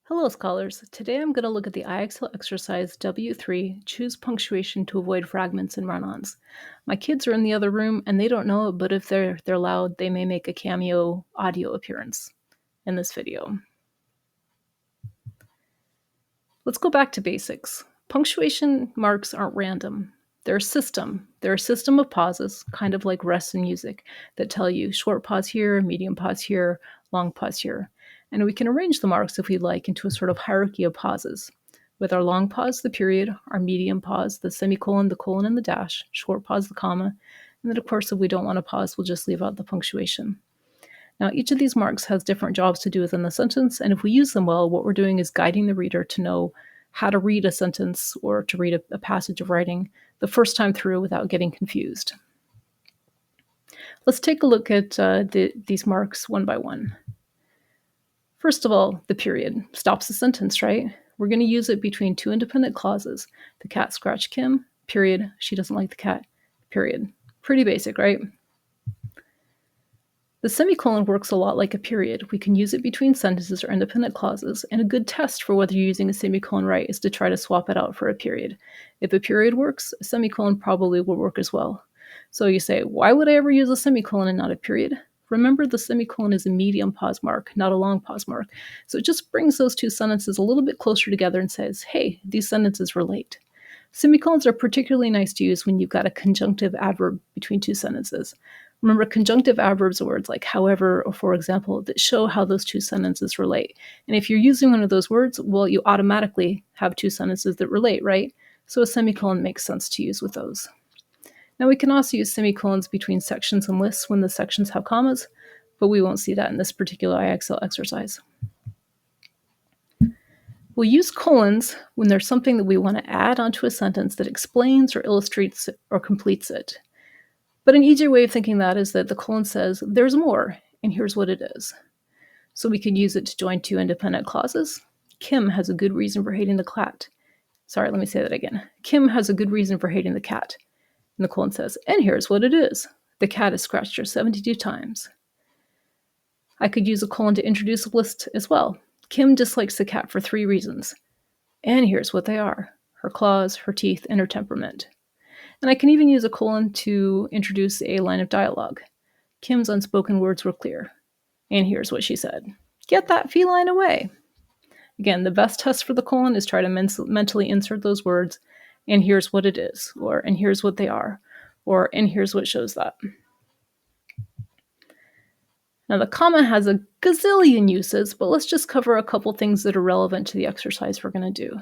Hello, scholars. Today I'm going to look at the IXL exercise W3, choose punctuation to avoid fragments and run-ons. My kids are in the other room and they don't know it, but if they're loud, they may make a cameo audio appearance in this video. Let's go back to basics. Punctuation marks aren't random. They're a system. They're a system of pauses, kind of like rest in music, that tell you short pause here, medium pause here, long pause here. And we can arrange the marks if we like into a sort of hierarchy of pauses. With our long pause, the period, our medium pause, the semicolon, the colon, and the dash, short pause, the comma, and then of course if we don't want to pause, we'll just leave out the punctuation. Now, each of these marks has different jobs to do within the sentence, and if we use them well, what we're doing is guiding the reader to know how to read a sentence or to read a passage of writing the first time through without getting confused. Let's take a look at these marks one by one. First of all, the period stops the sentence, right? We're going to use it between two independent clauses. The cat scratched Kim, period. She doesn't like the cat, period. Pretty basic, right? The semicolon works a lot like a period. We can use it between sentences or independent clauses, and a good test for whether you're using a semicolon right is to try to swap it out for a period. If a period works, a semicolon probably will work as well. So you say, why would I ever use a semicolon and not a period? Remember, the semicolon is a medium pause mark, not a long pause mark. So it just brings those two sentences a little bit closer together and says, hey, these sentences relate. Semicolons are particularly nice to use when you've got a conjunctive adverb between two sentences. Remember, conjunctive adverbs are words like however or for example that show how those two sentences relate. And if you're using one of those words, well, you automatically have two sentences that relate, right? So a semicolon makes sense to use with those. Now we can also use semicolons between sections and lists when the sections have commas, but we won't see that in this particular IXL exercise. We'll use colons when there's something that we want to add onto a sentence that explains or illustrates or completes it. But an easier way of thinking that is that the colon says, there's more, and here's what it is. So we could use it to join two independent clauses. Kim has a good reason for hating the cat. Sorry, let me say that again. Kim has a good reason for hating the cat. And the colon says, and here's what it is. The cat has scratched her 72 times. I could use a colon to introduce a list as well. Kim dislikes the cat for 3 reasons. And here's what they are: her claws, her teeth, and her temperament. And I can even use a colon to introduce a line of dialogue. Kim's unspoken words were clear. And here's what she said. Get that feline away. Again, the best test for the colon is try to mentally insert those words. And here's what it is, or and here's what they are, or and here's what shows that. Now the comma has a gazillion uses, but let's just cover a couple things that are relevant to the exercise we're going to do.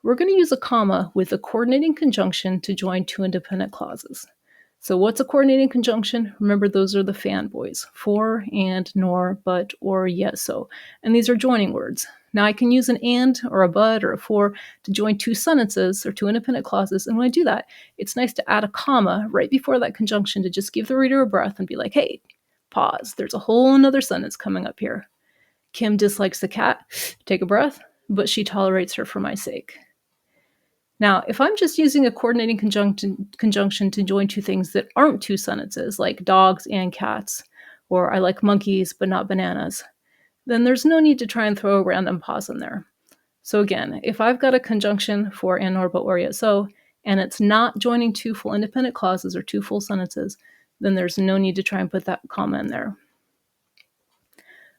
We're going to use a comma with a coordinating conjunction to join two independent clauses. So what's a coordinating conjunction? Remember, those are the fanboys: for, and, nor, but, or, yet, so. And these are joining words. Now I can use an and, or a but, or a for to join two sentences or two independent clauses. And when I do that, it's nice to add a comma right before that conjunction to just give the reader a breath and be like, hey, pause. There's a whole nother sentence coming up here. Kim dislikes the cat. Take a breath. But she tolerates her for my sake. Now, if I'm just using a coordinating conjunction to join two things that aren't two sentences, like dogs and cats, or I like monkeys but not bananas, then there's no need to try and throw a random pause in there. So again, if I've got a conjunction for and, nor, but, or, yet, so, and it's not joining two full independent clauses or two full sentences, then there's no need to try and put that comma in there.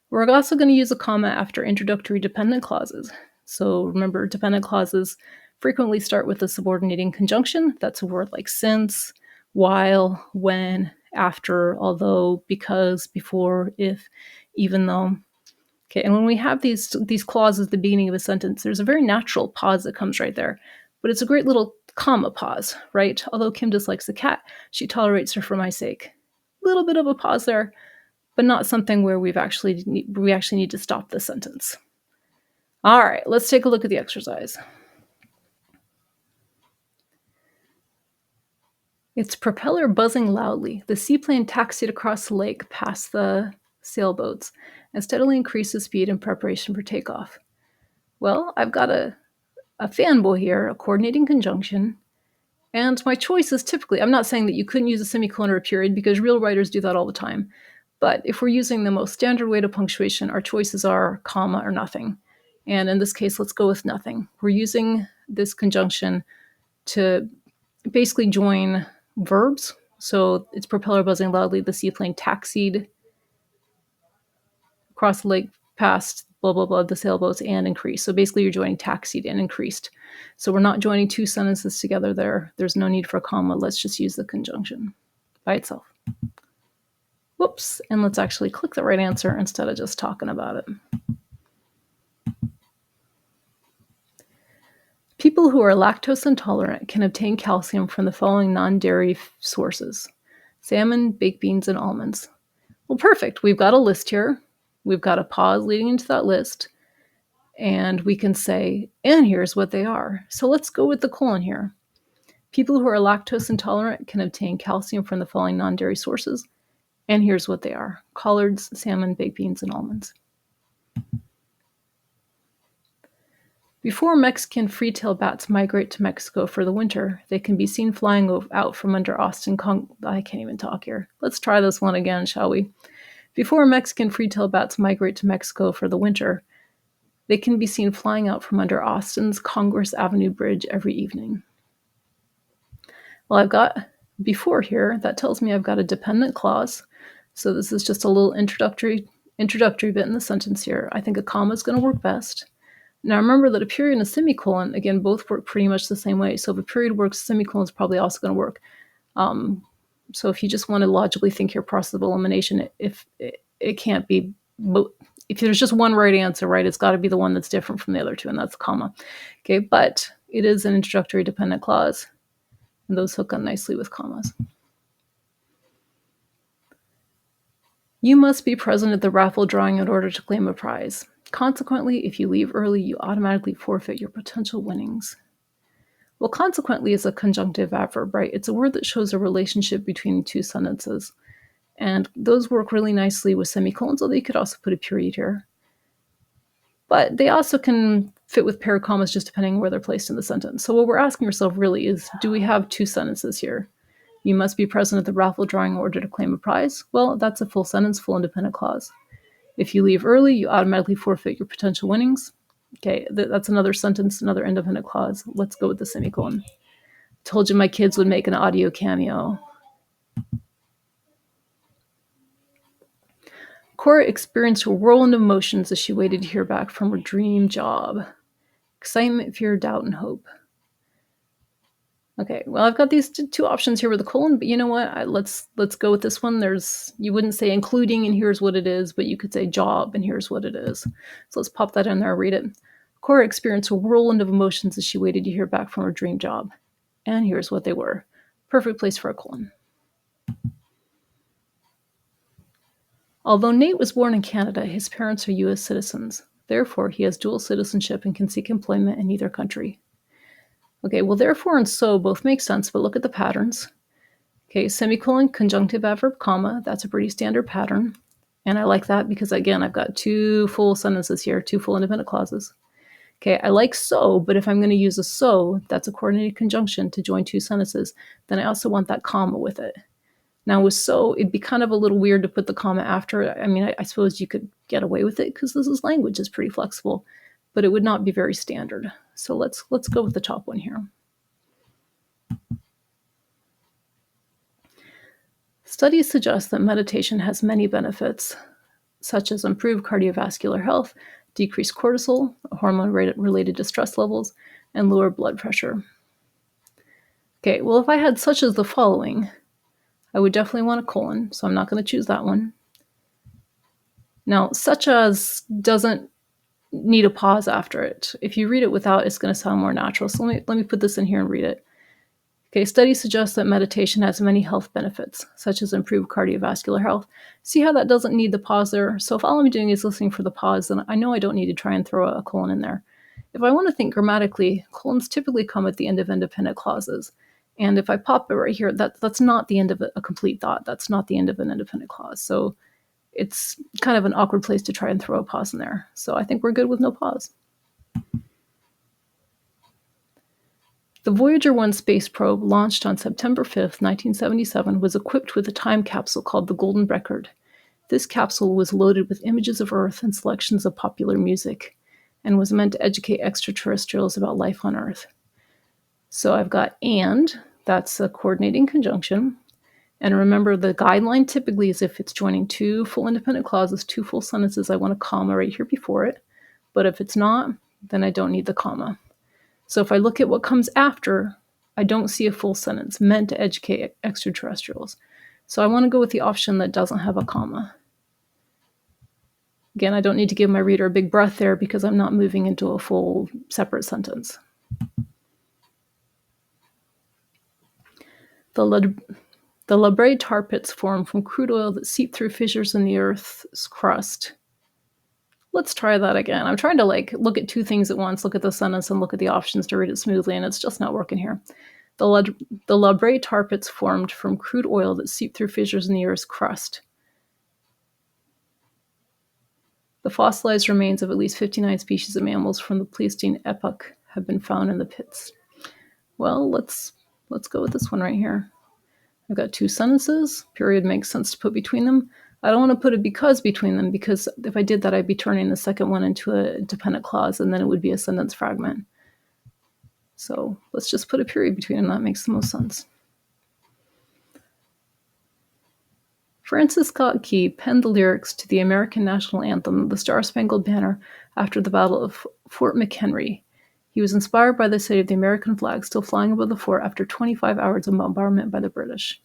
We're also going to use a comma after introductory dependent clauses. So remember, dependent clauses frequently start with a subordinating conjunction. That's a word like since, while, when, after, although, because, before, if, even though. Okay, and when we have these clauses at the beginning of a sentence, there's a very natural pause that comes right there. But it's a great little comma pause, right? Although Kim dislikes the cat, she tolerates her for my sake. A little bit of a pause there, but not something where we actually need to stop the sentence. All right, let's take a look at the exercise. Its propeller buzzing loudly, the seaplane taxied across the lake past the sailboats and steadily increased the speed in preparation for takeoff. Well, I've got a fanboy here, a coordinating conjunction, and my choice is typically, I'm not saying that you couldn't use a semicolon or a period because real writers do that all the time, but if we're using the most standard way to punctuation, our choices are comma or nothing. And in this case, let's go with nothing. We're using this conjunction to basically join verbs. So its propeller buzzing loudly, the seaplane taxied across the lake past blah, blah, blah, the sailboats and increased. So basically you're joining taxied and increased. So we're not joining two sentences together there. There's no need for a comma. Let's just use the conjunction by itself. Whoops. And let's actually click the right answer instead of just talking about it. People who are lactose intolerant can obtain calcium from the following non-dairy sources: salmon, baked beans, and almonds. Well, perfect. We've got a list here. We've got a pause leading into that list. And we can say, and here's what they are. So let's go with the colon here. People who are lactose intolerant can obtain calcium from the following non-dairy sources. And here's what they are: collards, salmon, baked beans, and almonds. Before Mexican free-tailed bats migrate to Mexico for the winter, they can be seen flying out from under Austin. I can't even talk here. Let's try this one again, shall we? Before Mexican free-tailed bats migrate to Mexico for the winter, they can be seen flying out from under Austin's Congress Avenue Bridge every evening. Well, I've got before here. That tells me I've got a dependent clause. So this is just a little introductory bit in the sentence here. I think a comma is going to work best. Now remember that a period and a semicolon, again, both work pretty much the same way. So if a period works, a semicolon is probably also going to work. So if you just want to logically think your process of elimination, if it can't be, if there's just one right answer, right, it's got to be the one that's different from the other two, and that's a comma. Okay, but it is an introductory dependent clause, and those hook on nicely with commas. You must be present at the raffle drawing in order to claim a prize. Consequently, if you leave early, you automatically forfeit your potential winnings. Well, consequently is a conjunctive adverb, right? It's a word that shows a relationship between two sentences. And those work really nicely with semicolons, although you could also put a period here. But they also can fit with paired commas just depending on where they're placed in the sentence. So what we're asking ourselves really is, do we have two sentences here? You must be present at the raffle drawing in order to claim a prize. Well, that's a full sentence, full independent clause. If you leave early, you automatically forfeit your potential winnings. Okay, that's another sentence, another independent clause. Let's go with the semicolon. Told you my kids would make an audio cameo. Cora experienced a whirlwind of emotions as she waited to hear back from her dream job. Excitement, fear, doubt, and hope. Okay, well, I've got these two options here with the colon, but you know what? Let's go with this one. You wouldn't say including and here's what it is, but you could say job and here's what it is. So let's pop that in there and read it. Cora experienced a whirlwind of emotions as she waited to hear back from her dream job. And here's what they were. Perfect place for a colon. Although Nate was born in Canada, his parents are U.S. citizens. Therefore, he has dual citizenship and can seek employment in either country. Okay, well, therefore and so both make sense, but look at the patterns. Okay, semicolon, conjunctive adverb, comma. That's a pretty standard pattern. And I like that because, again, I've got two full sentences here, two full independent clauses. Okay, I like so, but if I'm going to use a so, that's a coordinated conjunction to join two sentences, then I also want that comma with it. Now with so, it'd be kind of a little weird to put the comma after. I mean, I suppose you could get away with it because this language is pretty flexible, but it would not be very standard. So let's go with the top one here. Studies suggest that meditation has many benefits, such as improved cardiovascular health, decreased cortisol, hormone-related distress levels, and lower blood pressure. Okay, well, if I had such as the following, I would definitely want a colon, so I'm not going to choose that one. Now, such as doesn't need a pause after it. If you read it without, it's going to sound more natural. So let me put this in here and read it. Okay, studies suggest that meditation has many health benefits, such as improved cardiovascular health. See how that doesn't need the pause there? So if all I'm doing is listening for the pause, then I know I don't need to try and throw a colon in there. If I want to think grammatically, colons typically come at the end of independent clauses. And if I pop it right here, that's not the end of a complete thought. That's not the end of an independent clause. So it's kind of an awkward place to try and throw a pause in there. So I think we're good with no pause. The Voyager 1 space probe, launched on September 5th, 1977, was equipped with a time capsule called the Golden Record. This capsule was loaded with images of Earth and selections of popular music. and was meant to educate extraterrestrials about life on Earth. So I've got and, that's a coordinating conjunction. And remember, the guideline typically is if it's joining two full independent clauses, two full sentences, I want a comma right here before it. But if it's not, then I don't need the comma. So if I look at what comes after, I don't see a full sentence meant to educate extraterrestrials. So I want to go with the option that doesn't have a comma. Again, I don't need to give my reader a big breath there because I'm not moving into a full separate sentence. The Labre tar pits form from crude oil that seep through fissures in the Earth's crust. Let's try that again. I'm trying to look at two things at once, look at the sentence and look at the options to read it smoothly, and it's just not working here. The Labre tar pits formed from crude oil that seep through fissures in the Earth's crust. The fossilized remains of at least 59 species of mammals from the Pleistocene epoch have been found in the pits. Well, let's go with this one right here. I've got two sentences. Period makes sense to put between them. I don't want to put a because between them because if I did that, I'd be turning the second one into a dependent clause, and then it would be a sentence fragment. So let's just put a period between them. That makes the most sense. Francis Scott Key penned the lyrics to the American national anthem, The Star-Spangled Banner, after the Battle of Fort McHenry. He was inspired by the sight of the American flag still flying above the fort after 25 hours of bombardment by the British.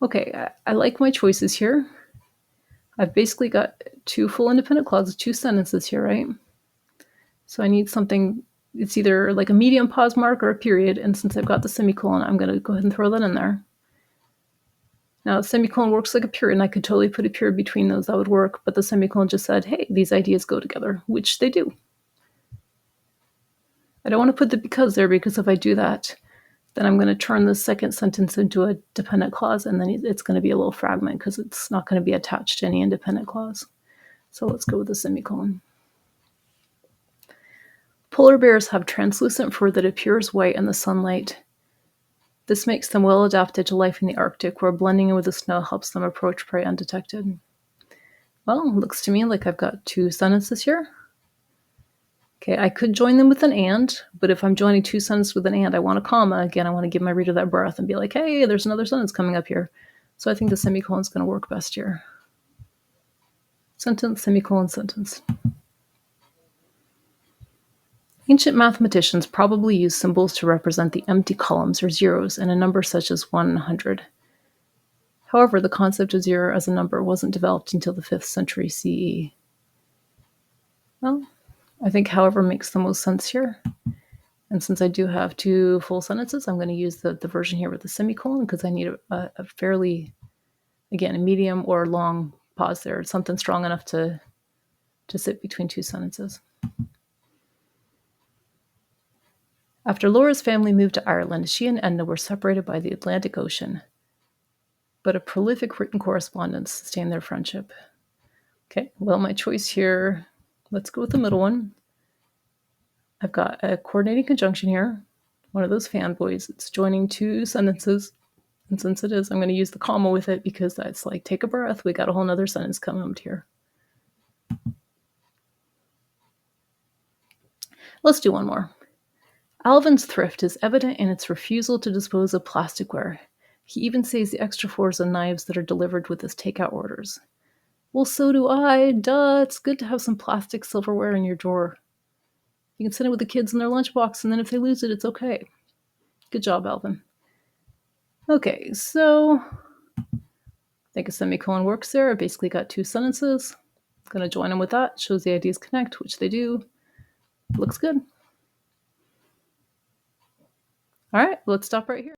Okay, I like my choices here. I've basically got two full independent clauses, two sentences here, right? So I need something, it's either like a medium pause mark or a period, and since I've got the semicolon, I'm going to go ahead and throw that in there. Now, the semicolon works like a period, and I could totally put a period between those. That would work, but the semicolon just said, hey, these ideas go together, which they do. I don't want to put the because there because if I do that, then I'm going to turn the second sentence into a dependent clause, and then it's going to be a little fragment because it's not going to be attached to any independent clause. So let's go with the semicolon. Polar bears have translucent fur that appears white in the sunlight. This makes them well adapted to life in the Arctic, where blending in with the snow helps them approach prey undetected. Well, it looks to me like I've got two sentences here. Okay, I could join them with an and, but if I'm joining two sentences with an and, I want a comma. Again, I want to give my reader that breath and be like, hey, there's another sentence coming up here. So I think the semicolon is going to work best here. Sentence, semicolon, sentence. Ancient mathematicians probably used symbols to represent the empty columns or zeros in a number such as 100. However, the concept of zero as a number wasn't developed until the 5th century CE. Well, I think however makes the most sense here. And since I do have two full sentences, I'm going to use the version here with the semicolon because I need a fairly, again, a medium or long pause there, something strong enough to sit between two sentences. After Laura's family moved to Ireland, she and Edna were separated by the Atlantic Ocean, but a prolific written correspondence sustained their friendship. Okay, well, my choice here, let's go with the middle one. I've got a coordinating conjunction here, one of those fanboys. It's joining two sentences, and since it is, I'm going to use the comma with it because that's like, take a breath, we got a whole nother sentence coming up here. Let's do one more. Alvin's thrift is evident in its refusal to dispose of plasticware. He even saves the extra fours and knives that are delivered with his takeout orders. Well, so do I. Duh, it's good to have some plastic silverware in your drawer. You can send it with the kids in their lunchbox, and then if they lose it, it's okay. Good job, Alvin. Okay, so I think a semicolon works there. I basically got two sentences. I'm going to join them with that. Shows the ideas connect, which they do. Looks good. All right, let's stop right here.